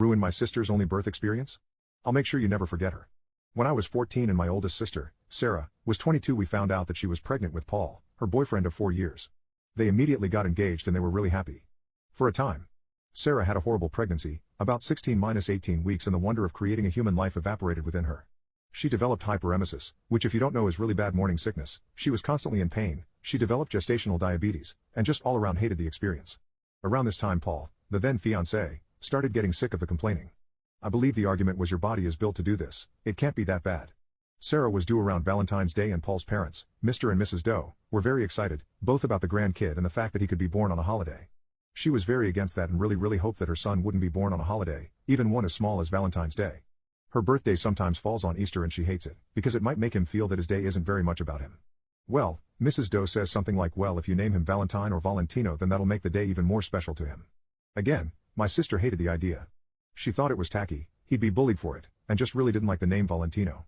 Ruin my sister's only birth experience? I'll make sure you never forget her. When I was 14 and my oldest sister, Sarah, was 22, we found out that she was pregnant with Paul, her boyfriend of 4 years. They immediately got engaged and they were really happy. For a time. Sarah had a horrible pregnancy, about 16-18 weeks, and the wonder of creating a human life evaporated within her. She developed hyperemesis, which if you don't know is really bad morning sickness. She was constantly in pain, she developed gestational diabetes, and just all around hated the experience. Around this time Paul, the then fiancé, started getting sick of the complaining. I believe the argument was your body is built to do this, it can't be that bad. Sarah was due around Valentine's Day and Paul's parents, Mr. and Mrs. Doe, were very excited, both about the grandkid and the fact that he could be born on a holiday. She was very against that and really hoped that her son wouldn't be born on a holiday, even one as small as Valentine's Day. Her birthday sometimes falls on Easter and she hates it, because it might make him feel that his day isn't very much about him. Well, Mrs. Doe says something like, well, if you name him Valentine or Valentino then that'll make the day even more special to him. Again, my sister hated the idea. She thought it was tacky, he'd be bullied for it, and just really didn't like the name Valentino.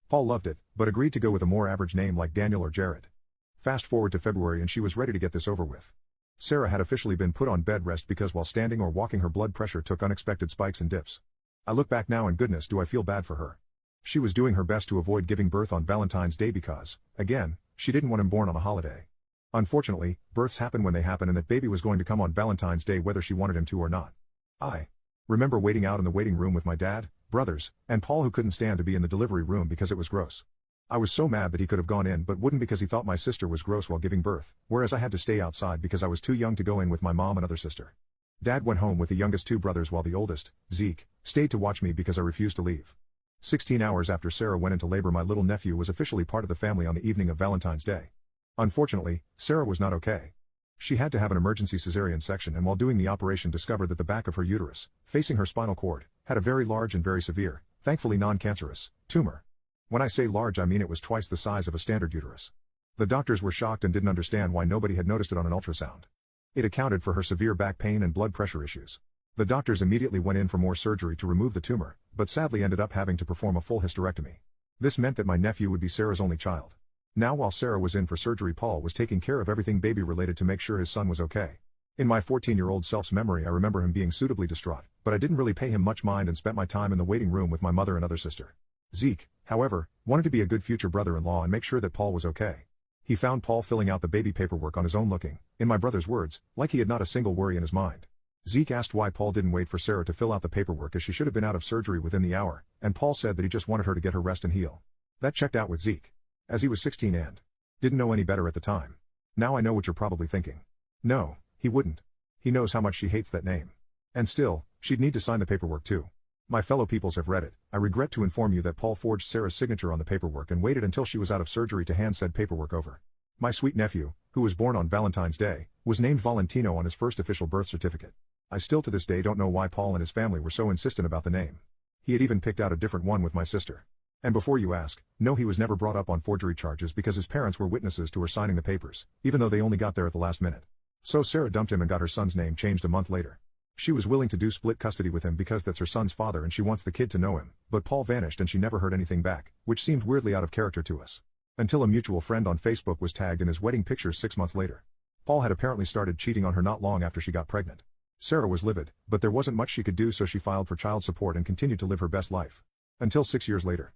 Paul loved it, but agreed to go with a more average name like Daniel or Jared. Fast forward to February and she was ready to get this over with. Sarah had officially been put on bed rest because while standing or walking her blood pressure took unexpected spikes and dips. I look back now and goodness do I feel bad for her. She was doing her best to avoid giving birth on Valentine's Day because, again, she didn't want him born on a holiday. Unfortunately, births happen when they happen and that baby was going to come on Valentine's Day whether she wanted him to or not. I remember waiting out in the waiting room with my dad, brothers, and Paul, who couldn't stand to be in the delivery room because it was gross. I was so mad that he could have gone in but wouldn't because he thought my sister was gross while giving birth, whereas I had to stay outside because I was too young to go in with my mom and other sister. Dad went home with the youngest 2 brothers while the oldest, Zeke, stayed to watch me because I refused to leave. 16 hours after Sarah went into labor my little nephew was officially part of the family on the evening of Valentine's Day. Unfortunately, Sarah was not okay. She had to have an emergency cesarean section and while doing the operation discovered that the back of her uterus, facing her spinal cord, had a very large and very severe, thankfully non-cancerous, tumor. When I say large I mean it was twice the size of a standard uterus. The doctors were shocked and didn't understand why nobody had noticed it on an ultrasound. It accounted for her severe back pain and blood pressure issues. The doctors immediately went in for more surgery to remove the tumor, but sadly ended up having to perform a full hysterectomy. This meant that my nephew would be Sarah's only child. Now while Sarah was in for surgery Paul was taking care of everything baby related to make sure his son was okay. In my 14-year-old self's memory I remember him being suitably distraught, but I didn't really pay him much mind and spent my time in the waiting room with my mother and other sister. Zeke, however, wanted to be a good future brother-in-law and make sure that Paul was okay. He found Paul filling out the baby paperwork on his own looking, in my brother's words, like he had not a single worry in his mind. Zeke asked why Paul didn't wait for Sarah to fill out the paperwork as she should have been out of surgery within the hour, and Paul said that he just wanted her to get her rest and heal. That checked out with Zeke. As he was 16 and didn't know any better at the time. Now I know what you're probably thinking. No, he wouldn't. He knows how much she hates that name. And still, she'd need to sign the paperwork too. My fellow peoples have read it. I regret to inform you that Paul forged Sarah's signature on the paperwork and waited until she was out of surgery to hand said paperwork over. My sweet nephew, who was born on Valentine's Day, was named Valentino on his first official birth certificate. I still to this day don't know why Paul and his family were so insistent about the name. He had even picked out a different one with my sister. And before you ask, no, he was never brought up on forgery charges because his parents were witnesses to her signing the papers, even though they only got there at the last minute. So Sarah dumped him and got her son's name changed a month later. She was willing to do split custody with him because that's her son's father and she wants the kid to know him, but Paul vanished and she never heard anything back, which seemed weirdly out of character to us. Until a mutual friend on Facebook was tagged in his wedding pictures 6 months later. Paul had apparently started cheating on her not long after she got pregnant. Sarah was livid, but there wasn't much she could do so she filed for child support and continued to live her best life. Until 6 years later.